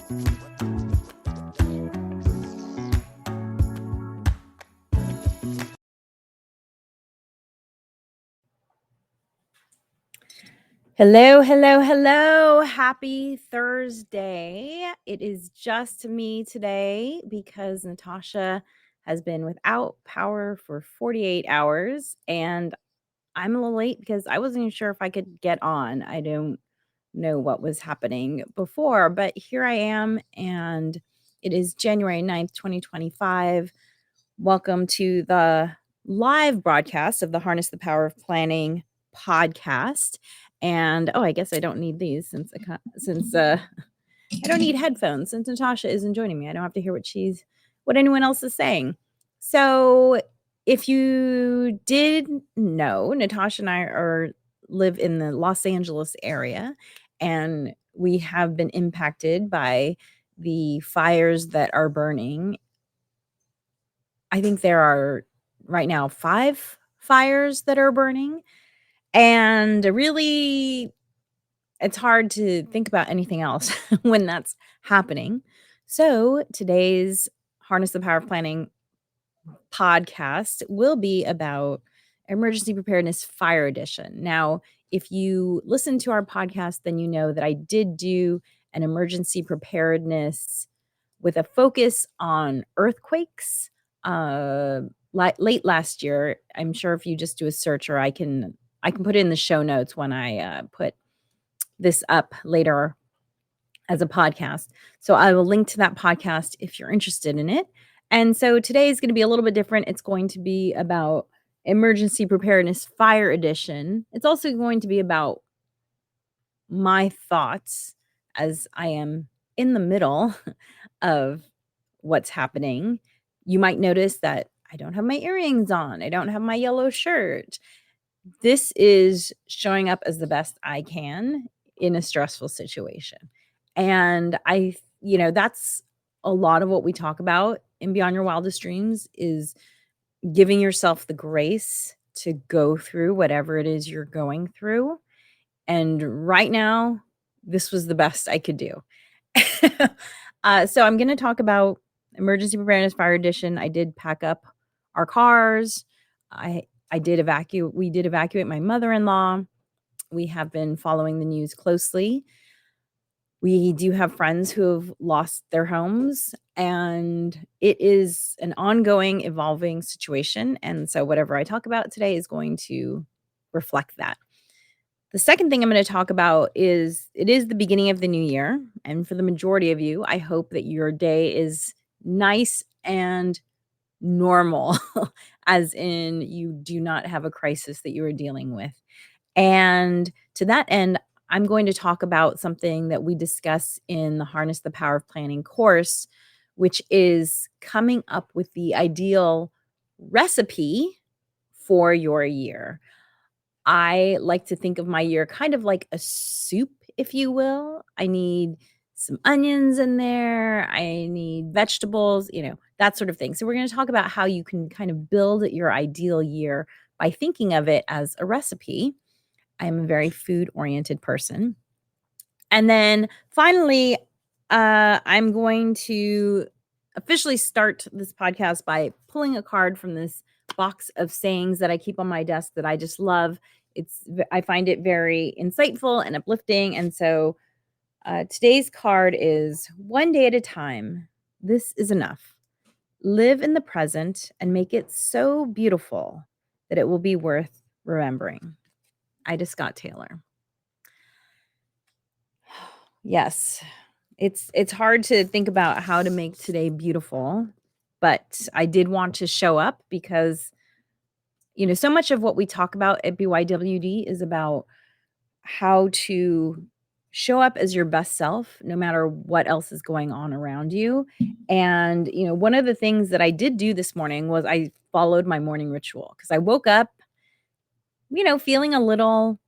Hello, hello, hello. Happy Thursday. It is just me today because Natascha has been without power for 48 hours and I'm a little late because I wasn't even sure if I could get on. I don't know what was happening before, but here I am and it is January 9th, 2025. Welcome to the live broadcast of the Harness the Power of Planning podcast. And I guess I don't need these since I don't need headphones since Natascha isn't joining me. I don't have to hear what anyone else is saying. So, if you did know, Natascha and I live in the Los Angeles area, and we have been impacted by the fires that are burning. I think there are right now 5 fires that are burning, and really it's hard to think about anything else when that's happening. So, today's Harness the Power of Planning podcast will be about Emergency Preparedness Fire Edition. Now, if you listen to our podcast, then you know that I did do an emergency preparedness with a focus on earthquakes late last year. I'm sure if you just do a search, or I can put it in the show notes when I put this up later as a podcast. So I will link to that podcast if you're interested in it. And so today is going to be a little bit different. It's going to be about Emergency Preparedness Fire Edition. It's also going to be about my thoughts as I am in the middle of what's happening. You might notice that I don't have my earrings on. I don't have my yellow shirt. This is showing up as the best I can in a stressful situation. And that's a lot of what we talk about in Beyond Your Wildest Dreams is giving yourself the grace to go through whatever it is you're going through. And right now, this was the best I could do. So I'm going to talk about Emergency Preparedness Fire Edition. I did pack up our cars. We did evacuate my mother-in-law. We have been following the news closely. We do have friends who have lost their homes, and it is an ongoing, evolving situation. And so whatever I talk about today is going to reflect that. The second thing I'm going to talk about is it is the beginning of the new year. And for the majority of you, I hope that your day is nice and normal, as in you do not have a crisis that you are dealing with. And to that end, I'm going to talk about something that we discuss in the Harness the Power of Planning course, which is coming up with the ideal recipe for your year. I like to think of my year kind of like a soup, if you will. I need some onions in there. I need vegetables, that sort of thing. So we're going to talk about how you can kind of build your ideal year by thinking of it as a recipe. I'm a very food-oriented person. And then finally, I'm going to officially start this podcast by pulling a card from this box of sayings that I keep on my desk that I just love. I find it very insightful and uplifting. And so today's card is one day at a time. This is enough. Live in the present and make it so beautiful that it will be worth remembering. Ida Scott Taylor. Yes, it's hard to think about how to make today beautiful, but I did want to show up because, so much of what we talk about at BYWD is about how to show up as your best self, no matter what else is going on around you. And, one of the things that I did do this morning was I followed my morning ritual because I woke up, feeling a little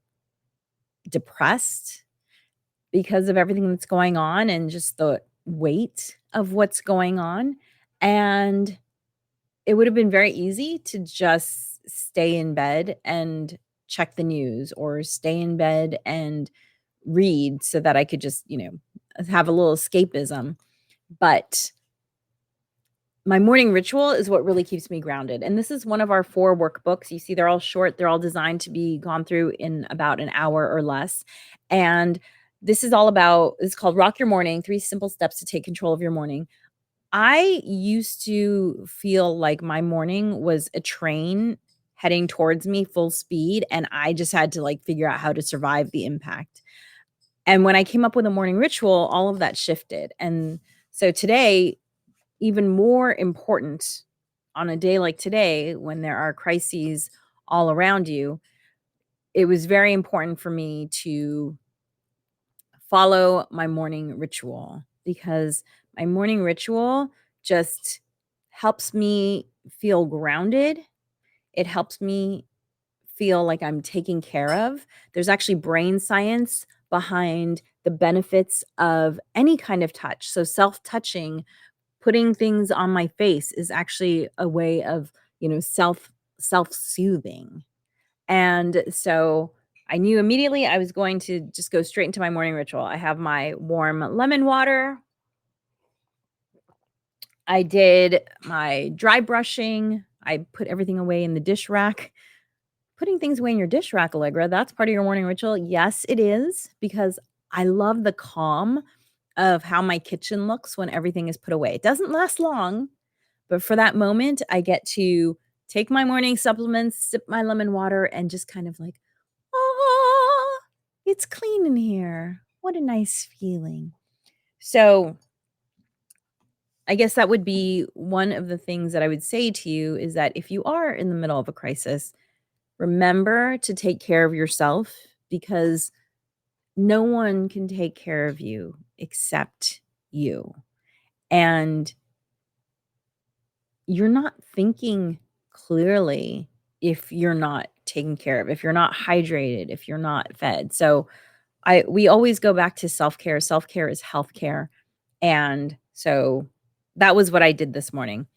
depressed because of everything that's going on and just the weight of what's going on. And it would have been very easy to just stay in bed and check the news or stay in bed and read so that I could just, have a little escapism. But my morning ritual is what really keeps me grounded. And this is one of our 4 workbooks. You see, they're all short. They're all designed to be gone through in about an hour or less. And this is all about, it's called Rock Your Morning, 3 simple steps to take control of your morning. I used to feel like my morning was a train heading towards me full speed, and I just had to like figure out how to survive the impact. And when I came up with a morning ritual, all of that shifted. And so today, even more important on a day like today, when there are crises all around you, it was very important for me to follow my morning ritual, because my morning ritual just helps me feel grounded. It helps me feel like I'm taken care of. There's actually brain science behind the benefits of any kind of touch. So self-touching, putting things on my face is actually a way of, self-soothing. And so I knew immediately I was going to just go straight into my morning ritual. I have my warm lemon water. I did my dry brushing. I put everything away in the dish rack. Putting things away in your dish rack, Allegra, that's part of your morning ritual. Yes, it is, because I love the calm of how my kitchen looks when everything is put away. It doesn't last long, but for that moment, I get to take my morning supplements, sip my lemon water, and just kind of like, oh, it's clean in here. What a nice feeling. So I guess that would be one of the things that I would say to you, is that if you are in the middle of a crisis, remember to take care of yourself, because no one can take care of you except you. And you're not thinking clearly if you're not taken care of, if you're not hydrated, if you're not fed. So we always go back to self-care. Self-care is healthcare. And so that was what I did this morning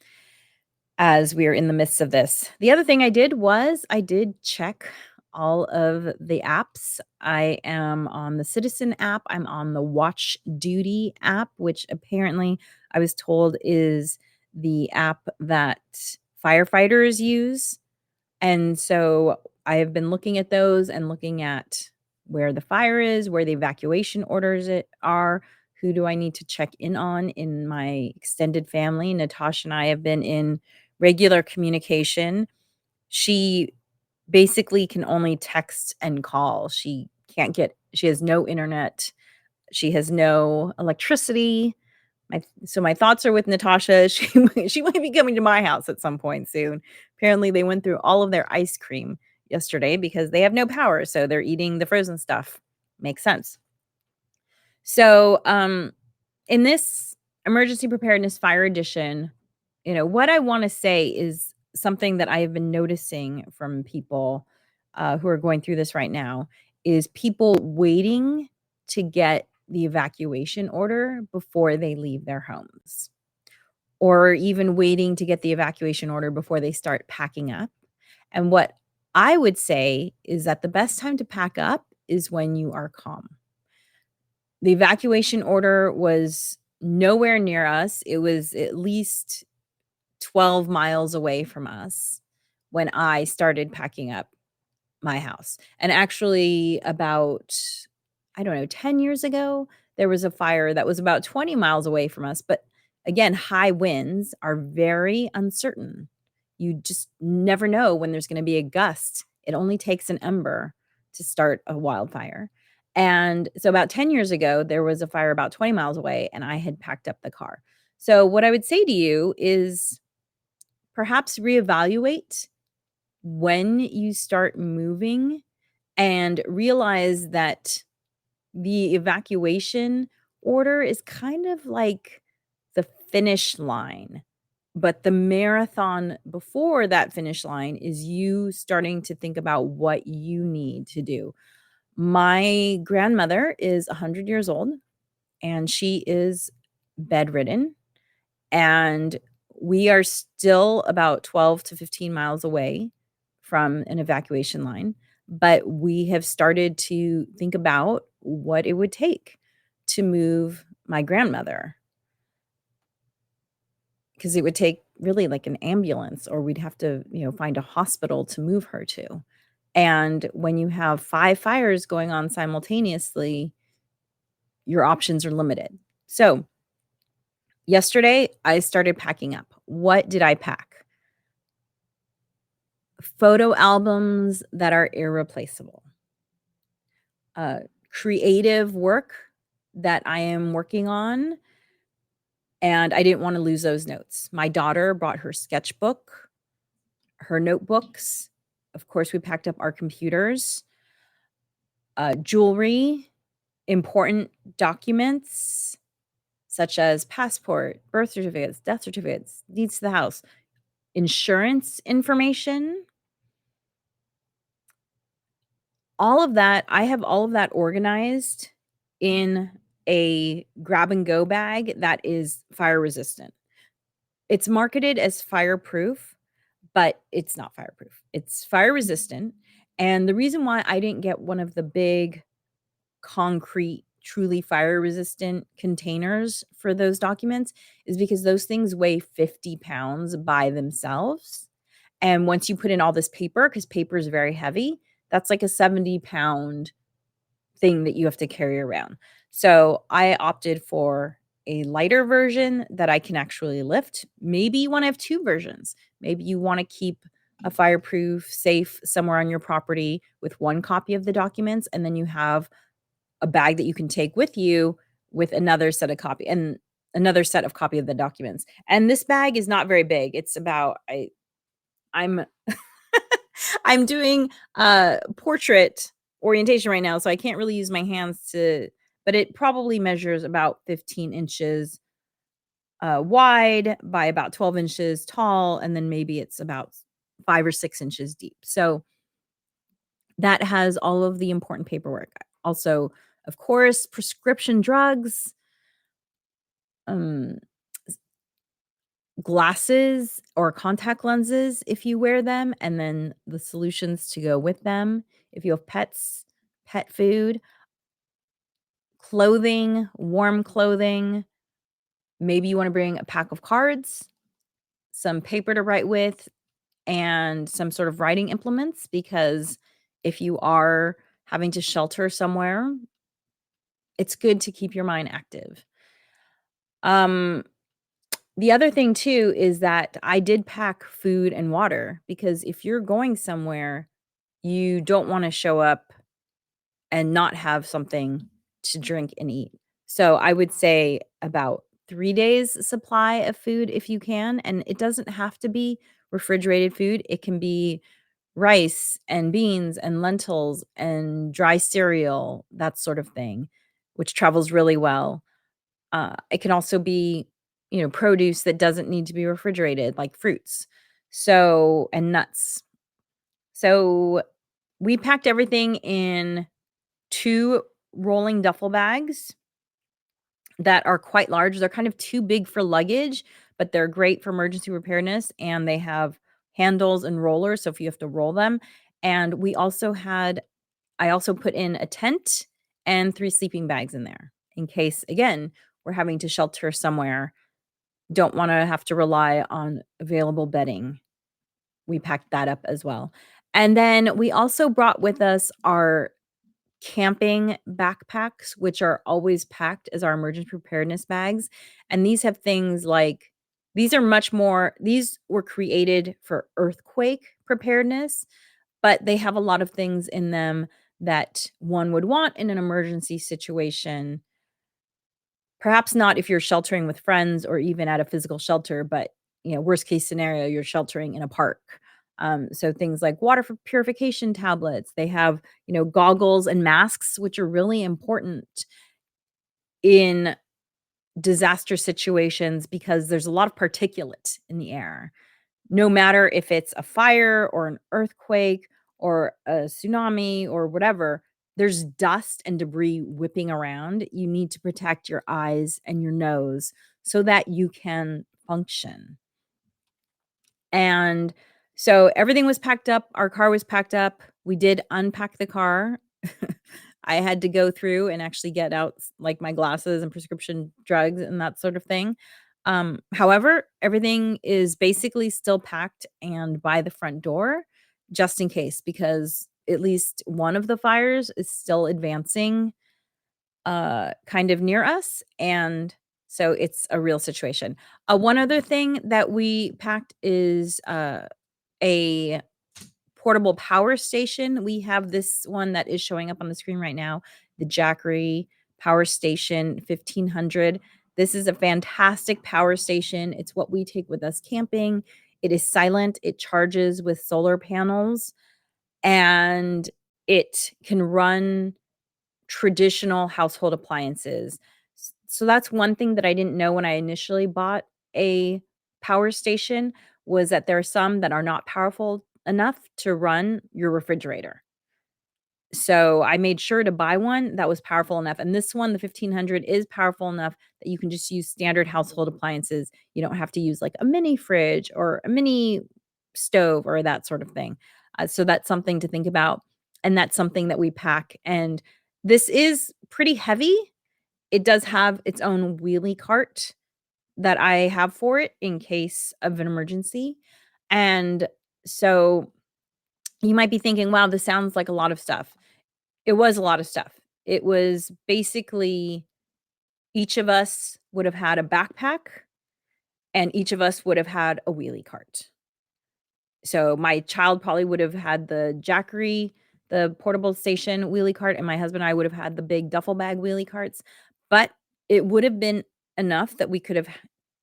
as we are in the midst of this. The other thing I did was I did check all of the apps. I am on the Citizen app. I'm on the Watch Duty app, which apparently I was told is the app that firefighters use. And so I have been looking at those and looking at where the fire is, where the evacuation orders are, who do I need to check in on in my extended family. Natascha and I have been in regular communication. She basically can only text and call. She has no internet. She has no electricity. My thoughts are with Natascha. She might be coming to my house at some point soon. Apparently, they went through all of their ice cream yesterday because they have no power, so they're eating the frozen stuff. Makes sense. So, in this emergency preparedness fire edition, what I want to say is something that I have been noticing from people who are going through this right now, is people waiting to get the evacuation order before they leave their homes, or even waiting to get the evacuation order before they start packing up. And what I would say is that the best time to pack up is when you are calm. The evacuation order was nowhere near us. It was at least 12 miles away from us when I started packing up my house. And actually, about, I don't know, 10 years ago, there was a fire that was about 20 miles away from us. But again, high winds are very uncertain. You just never know when there's going to be a gust. It only takes an ember to start a wildfire. And so about 10 years ago, there was a fire about 20 miles away, and I had packed up the car. So what I would say to you is perhaps reevaluate when you start moving, and realize that the evacuation order is kind of like the finish line. But the marathon before that finish line is you starting to think about what you need to do. My grandmother is 100 years old, and she is bedridden, and we are still about 12 to 15 miles away from an evacuation line. But we have started to think about what it would take to move my grandmother, because it would take really like an ambulance, or we'd have to, find a hospital to move her to. And when you have 5 fires going on simultaneously, your options are limited. So, yesterday, I started packing up. What did I pack? Photo albums that are irreplaceable. Uh, Creative work that I am working on, and I didn't wanna lose those notes. My daughter brought her sketchbook, her notebooks. Of course, we packed up our computers, jewelry, important documents such as passport, birth certificates, death certificates, deeds to the house, insurance information, all of that. I have all of that organized in a grab and go bag that is fire resistant. It's marketed as fireproof, but it's not fireproof. It's fire resistant, and the reason why I didn't get one of the big concrete, truly fire resistant containers for those documents is because those things weigh 50 pounds by themselves. And once you put in all this paper, because paper is very heavy, that's like a 70-pound thing that you have to carry around. So I opted for a lighter version that I can actually lift. Maybe you want to have 2 versions. Maybe you want to keep a fireproof safe somewhere on your property with 1 copy of the documents, and then you have a bag that you can take with you with another set of copy of the documents. And this bag is not very big. It's about I'm I'm doing portrait orientation right now, so I can't really use my hands but it probably measures about 15 inches wide by about 12 inches tall, and then maybe it's about 5 or 6 inches deep. So that has all of the important paperwork. Also, of course, prescription drugs, um, glasses or contact lenses if you wear them, and then the solutions to go with them. If you have pets, pet food, clothing, warm clothing. Maybe you wanna bring a pack of cards, some paper to write with, and some sort of writing implements, because if you are having to shelter somewhere, it's good to keep your mind active. Um, the other thing too is that I did pack food and water, because if you're going somewhere, you don't wanna show up and not have something to drink and eat. So I would say about 3 days supply of food if you can, and it doesn't have to be refrigerated food. It can be rice and beans and lentils and dry cereal, that sort of thing, which travels really well. It can also be, produce that doesn't need to be refrigerated, like fruits, and nuts. So we packed everything in 2 rolling duffel bags that are quite large. They're kind of too big for luggage, but they're great for emergency preparedness, and they have handles and rollers, so if you have to roll them. And I also put in a tent and 3 sleeping bags in there in case, again, we're having to shelter somewhere, don't wanna have to rely on available bedding. We packed that up as well. And then we also brought with us our camping backpacks, which are always packed as our emergency preparedness bags, and these were created for earthquake preparedness, but they have a lot of things in them that one would want in an emergency situation. Perhaps not if you're sheltering with friends or even at a physical shelter, but, worst case scenario, you're sheltering in a park. So things like water purification tablets, they have, goggles and masks, which are really important in disaster situations because there's a lot of particulate in the air. No matter if it's a fire or an earthquake or a tsunami or whatever, there's dust and debris whipping around. You need to protect your eyes and your nose so that you can function. And so everything was packed up. Our car was packed up. We did unpack the car. I had to go through and actually get out like my glasses and prescription drugs and that sort of thing. However, everything is basically still packed and by the front door just in case, because at least one of the fires is still advancing kind of near us, and so it's a real situation. One other thing that we packed is a portable power station. We have this one that is showing up on the screen right now, the Jackery Power Station 1500. This is a fantastic power station. It's what we take with us camping. It is silent, it charges with solar panels, and it can run traditional household appliances. So that's one thing that I didn't know when I initially bought a power station, was that there are some that are not powerful enough to run your refrigerator. So I made sure to buy one that was powerful enough, and this one, the 1500, is powerful enough that you can just use standard household appliances. You don't have to use, like, a mini fridge or a mini stove or that sort of thing. So that's something to think about, and that's something that we pack, and this is pretty heavy. It does have its own wheelie cart that I have for it in case of an emergency, and so you might be thinking, "Wow, this sounds like a lot of stuff." It was a lot of stuff. It was basically each of us would have had a backpack, and each of us would have had a wheelie cart. So my child probably would have had the Jackery, the portable station wheelie cart, and my husband and I would have had the big duffel bag wheelie carts, but it would have been enough that we could have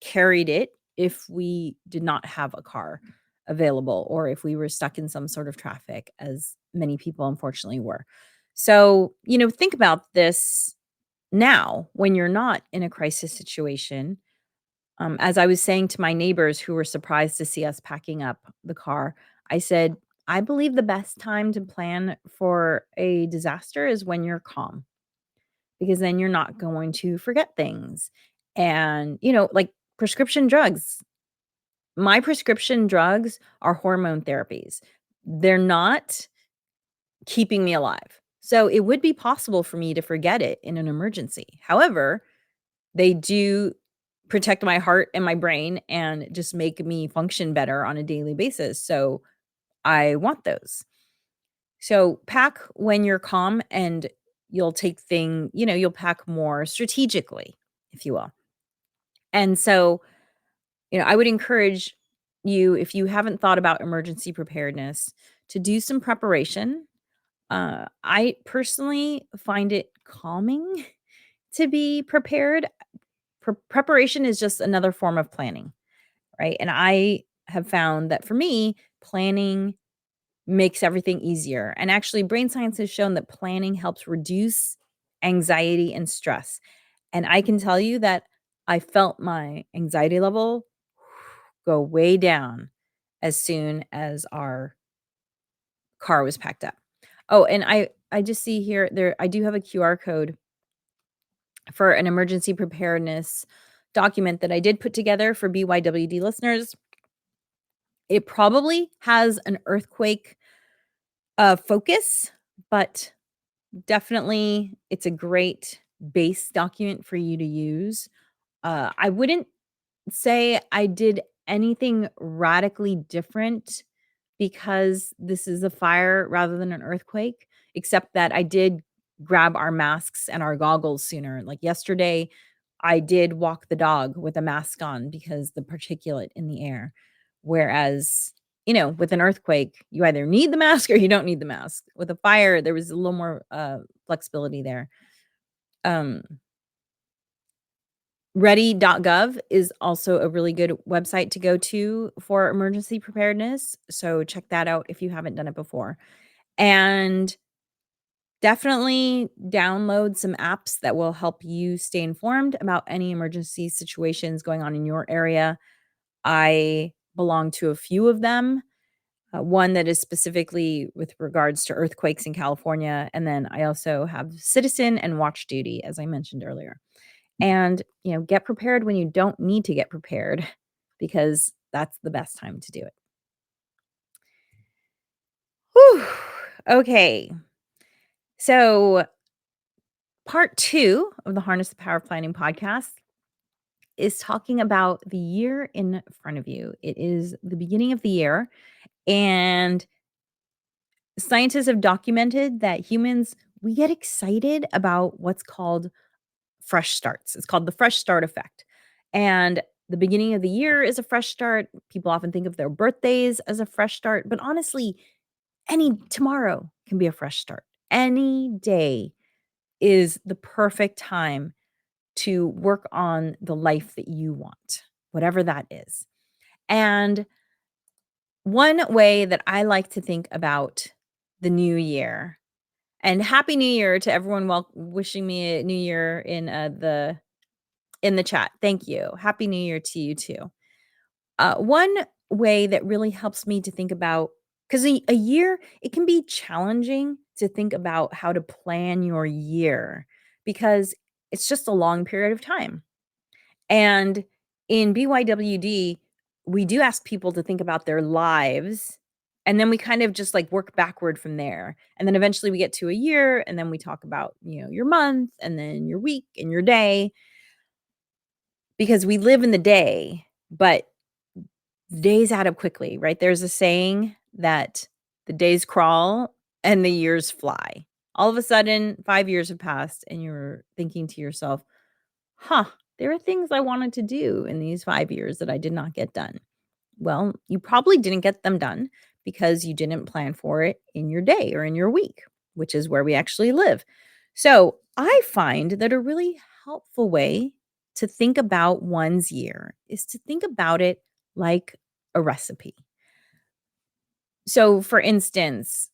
carried it if we did not have a car available, or if we were stuck in some sort of traffic, as many people unfortunately were. So, think about this now when you're not in a crisis situation. As I was saying to my neighbors who were surprised to see us packing up the car, I said, I believe the best time to plan for a disaster is when you're calm, because then you're not going to forget things. And, like prescription drugs, my prescription drugs are hormone therapies. They're not keeping me alive. So it would be possible for me to forget it in an emergency. However, they do protect my heart and my brain and just make me function better on a daily basis, so I want those. So pack when you're calm, and you'll pack more strategically, if you will. And so, I would encourage you, if you haven't thought about emergency preparedness, to do some preparation. I personally find it calming to be prepared. Preparation is just another form of planning, right? And I have found that for me, planning makes everything easier. And actually, brain science has shown that planning helps reduce anxiety and stress. And I can tell you that I felt my anxiety level go way down as soon as our car was packed up. Oh, and I just see here, I do have a QR code for an emergency preparedness document that I did put together for BYWD listeners. It probably has an earthquake focus, but definitely it's a great base document for you to use. I wouldn't say I did anything radically different because this is a fire rather than an earthquake, except that I did grab our masks and our goggles sooner. Like yesterday, I did walk the dog with a mask on because the particulate in the air. Whereas, with an earthquake, you either need the mask or you don't need the mask. With a fire, there was a little more flexibility there. Um, Ready.gov is also a really good website to go to for emergency preparedness. So check that out if you haven't done it before. And definitely download some apps that will help you stay informed about any emergency situations going on in your area. I belong to a few of them. One that is specifically with regards to earthquakes in California. And then I also have Citizen and Watch Duty, as I mentioned earlier. And, get prepared when you don't need to get prepared, because that's the best time to do it. Whew. Okay. So Part 2 of the Harness the Power of Planning podcast is talking about the year in front of you. It is the beginning of the year, and scientists have documented that humans, we get excited about what's called fresh starts. It's called the fresh start effect. And the beginning of the year is a fresh start. People often think of their birthdays as a fresh start, but honestly, any tomorrow can be a fresh start. Any day is the perfect time to work on the life that you want, whatever that is. And one way that I like to think about the new year, and happy new year to everyone wishing me a new year in the chat. Thank you. Happy new year to you too. One way that really helps me to think about, because a year, it can be challenging to think about how to plan your year because it's just a long period of time. And in BYWD, we do ask people to think about their lives, and then we kind of just like work backward from there. And then eventually we get to a year, and then we talk about, your month and then your week and your day, because we live in the day, but days add up quickly, right? There's a saying that the days crawl and the years fly. All of a sudden, 5 years have passed, and you're thinking to yourself, huh, there are things I wanted to do in these 5 years that I did not get done. Well, you probably didn't get them done because you didn't plan for it in your day or in your week, which is where we actually live. So I find that a really helpful way to think about one's year is to think about it like a recipe. So, for instance,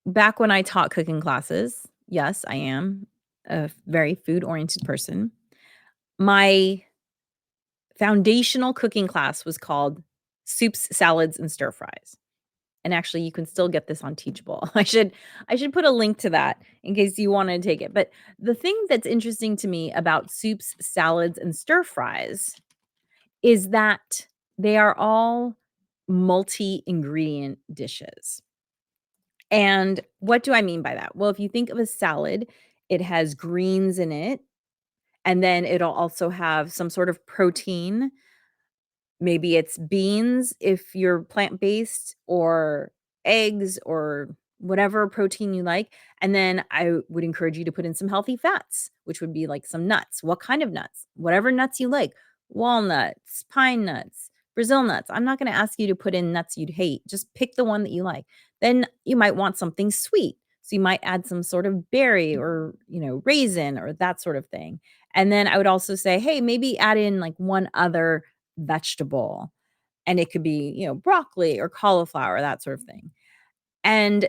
back when I taught cooking classes, yes, I am a very food oriented person. My foundational cooking class was called Soups, Salads, and Stir Fries. And actually, you can still get this on Teachable. I should put a link to that in case you wanna take it. But the thing that's interesting to me about soups, salads, and stir fries is that they are all multi-ingredient dishes. And what do I mean by that? Well, if you think of a salad, it has greens in it, and then it'll also have some sort of protein. Maybe it's beans if you're plant-based, or eggs, or whatever protein you like, and then I would encourage you to put in some healthy fats, which would be like some nuts. What kind of nuts? Whatever nuts you like. Walnuts, pine nuts, Brazil nuts. I'm not gonna ask you to put in nuts you'd hate. Just pick the one that you like. Then you might want something sweet, so you might add some sort of berry or, raisin or that sort of thing. And then I would also say, "Hey, maybe add in, like, one other vegetable," and it could be, broccoli or cauliflower, that sort of thing. And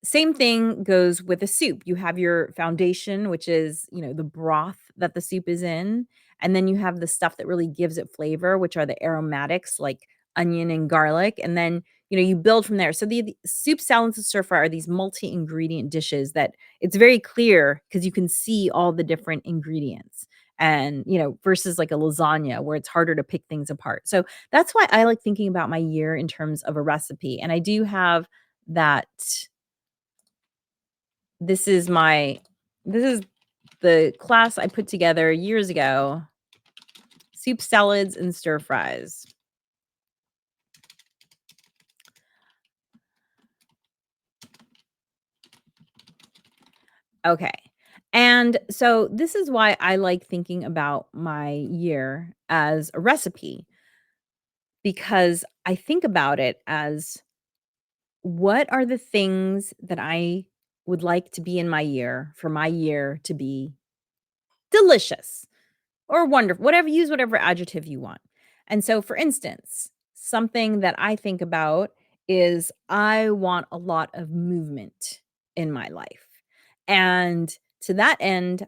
same thing goes with a soup. You have your foundation, which is, the broth that the soup is in, and then you have the stuff that really gives it flavor, which are the aromatics like onion and garlic, and then, you build from there. So the soup, salads, and stir fry are these multi-ingredient dishes that it's very clear because you can see all the different ingredients, and, versus like a lasagna where it's harder to pick things apart. So that's why I like thinking about my year in terms of a recipe. And I do have that. This is the class I put together years ago. Soup, salads, and stir fries. Okay. And so this is why I like thinking about my year as a recipe, because I think about it as, what are the things that I would like to be in my year for my year to be delicious or wonderful, whatever, use whatever adjective you want. And so, for instance, something that I think about is I want a lot of movement in my life. And to that end,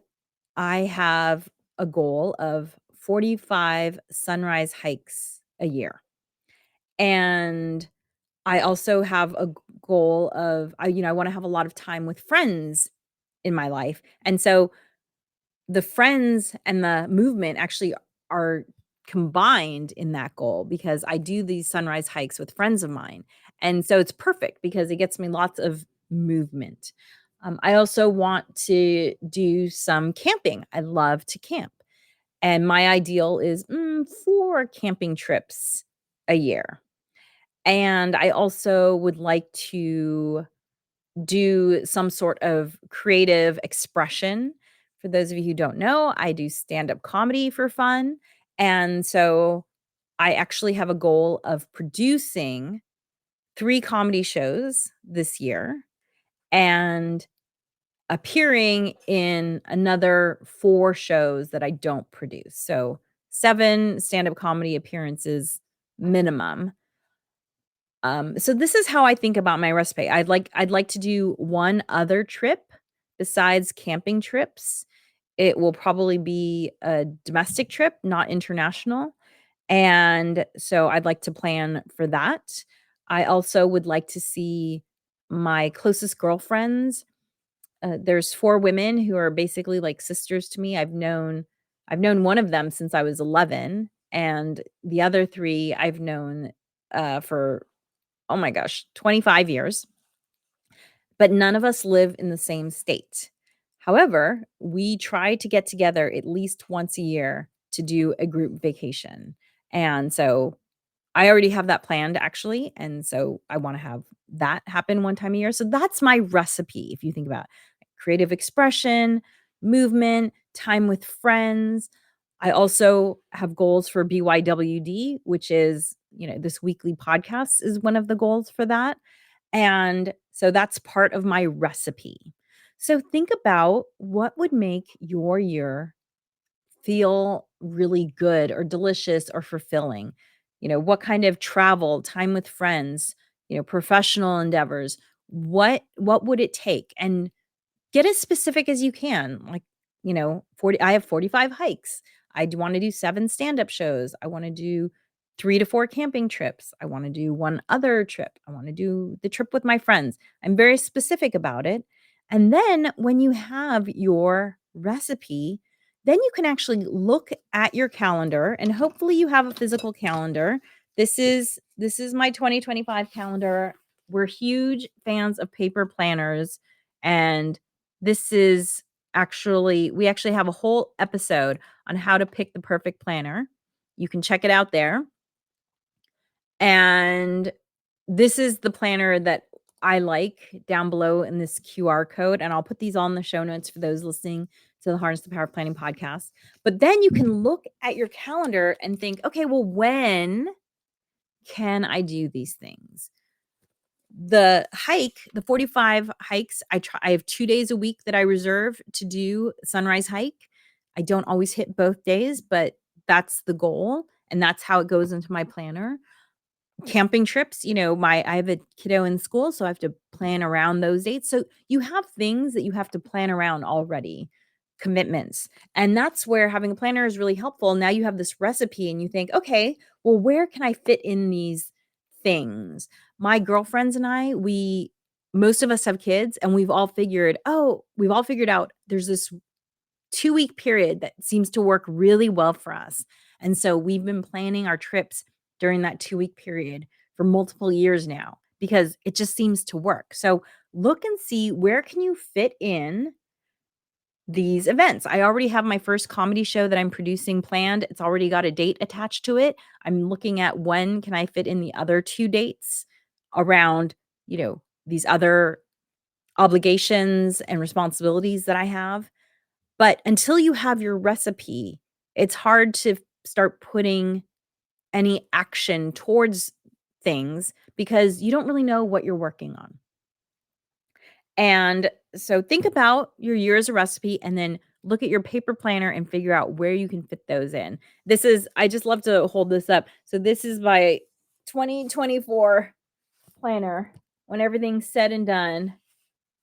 I have a goal of 45 sunrise hikes a year. And I also have a goal of, I want to have a lot of time with friends in my life. And so the friends and the movement actually are combined in that goal, because I do these sunrise hikes with friends of mine. And so it's perfect because it gets me lots of movement. I also want to do some camping. I love to camp, and my ideal is 4 camping trips a year. And I also would like to do some sort of creative expression. For those of you who don't know, I do stand-up comedy for fun, and so I actually have a goal of producing 3 comedy shows this year and appearing in another 4 shows that I don't produce. So, 7 stand-up comedy appearances minimum. So this is how I think about my recipe. I'd like to do one other trip besides camping trips. It will probably be a domestic trip, not international, and so I'd like to plan for that. I also would like to see my closest girlfriends. There's 4 women who are basically like sisters to me. I've known one of them since I was 11, and the other 3 I've known, for, oh my gosh, 25 years, but none of us live in the same state. However, we try to get together at least once a year to do a group vacation. And so I already have that planned actually. And so I want to have that happen one time a year. So that's my recipe. If you think about creative expression, movement, time with friends. I also have goals for BYWD, which is, this weekly podcast is one of the goals for that. And so that's part of my recipe. So think about what would make your year feel really good or delicious or fulfilling. What kind of travel, time with friends, professional endeavors, what would it take? And get as specific as you can. Like, 40 I have 45 hikes. I wanna do 7 stand-up shows. I wanna do 3 to 4 camping trips. I wanna do 1 other trip. I wanna do the trip with my friends. I'm very specific about it. And then when you have your recipe, then you can actually look at your calendar, and hopefully you have a physical calendar. This is my 2025 calendar. We're huge fans of paper planners, and this is we actually have a whole episode on how to pick the perfect planner. You can check it out there. And this is the planner that I like down below in this QR code. And I'll put these all in the show notes for those listening to the Harness the Power Planning podcast. But then you can look at your calendar and think, okay, well, when can I do these things? The 45 hikes, I have 2 days a week that I reserve to do sunrise hike. I don't always hit both days, but that's the goal, and that's how it goes into my planner. Camping trips, I have a kiddo in school, so I have to plan around those dates. So you have things that you have to plan around already, commitments. And that's where having a planner is really helpful. Now you have this recipe and you think, okay, well, where can I fit in these things? My girlfriends and I, most of us have kids, and we've all figured out there's this 2-week period that seems to work really well for us. And so we've been planning our trips during that 2-week period for multiple years now because it just seems to work. So look and see, where can you fit in these events. I already have my first comedy show that I'm producing planned. It's already got a date attached to it. I'm looking at when can I fit in the other 2 dates around, these other obligations and responsibilities that I have. But until you have your recipe, it's hard to start putting any action towards things because you don't really know what you're working on. And so think about your year as a recipe and then look at your paper planner and figure out where you can fit those in. I just love to hold this up. So this is my 2024 planner. When everything's said and done,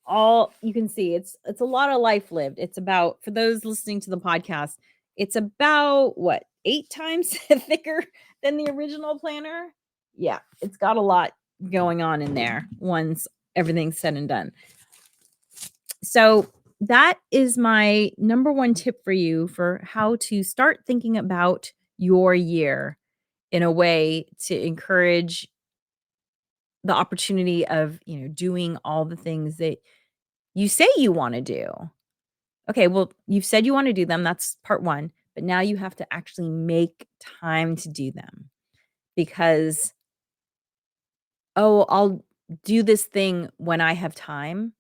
all you can see, it's a lot of life lived. It's about, for those listening to the podcast, it's about what, 8 times thicker than the original planner. Yeah, it's got a lot going on in there once everything's said and done. So that is my number 1 tip for you for how to start thinking about your year in a way to encourage the opportunity of, doing all the things that you say you wanna do. Okay, well, you've said you wanna do them, that's part 1, but now you have to actually make time to do them because, "Oh, I'll do this thing when I have time."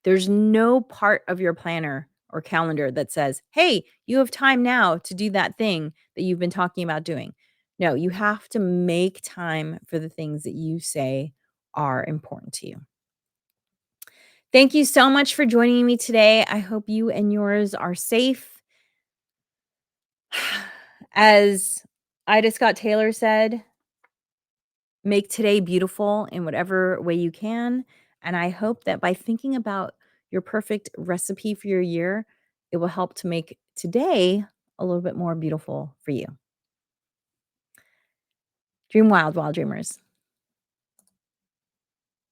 There's no part of your planner or calendar that says, "Hey, you have time now to do that thing that you've been talking about doing." No, you have to make time for the things that you say are important to you. Thank you so much for joining me today. I hope you and yours are safe. As Ida Scott Taylor said, make today beautiful in whatever way you can. And I hope that by thinking about your perfect recipe for your year, it will help to make today a little bit more beautiful for you. Dream wild, wild dreamers.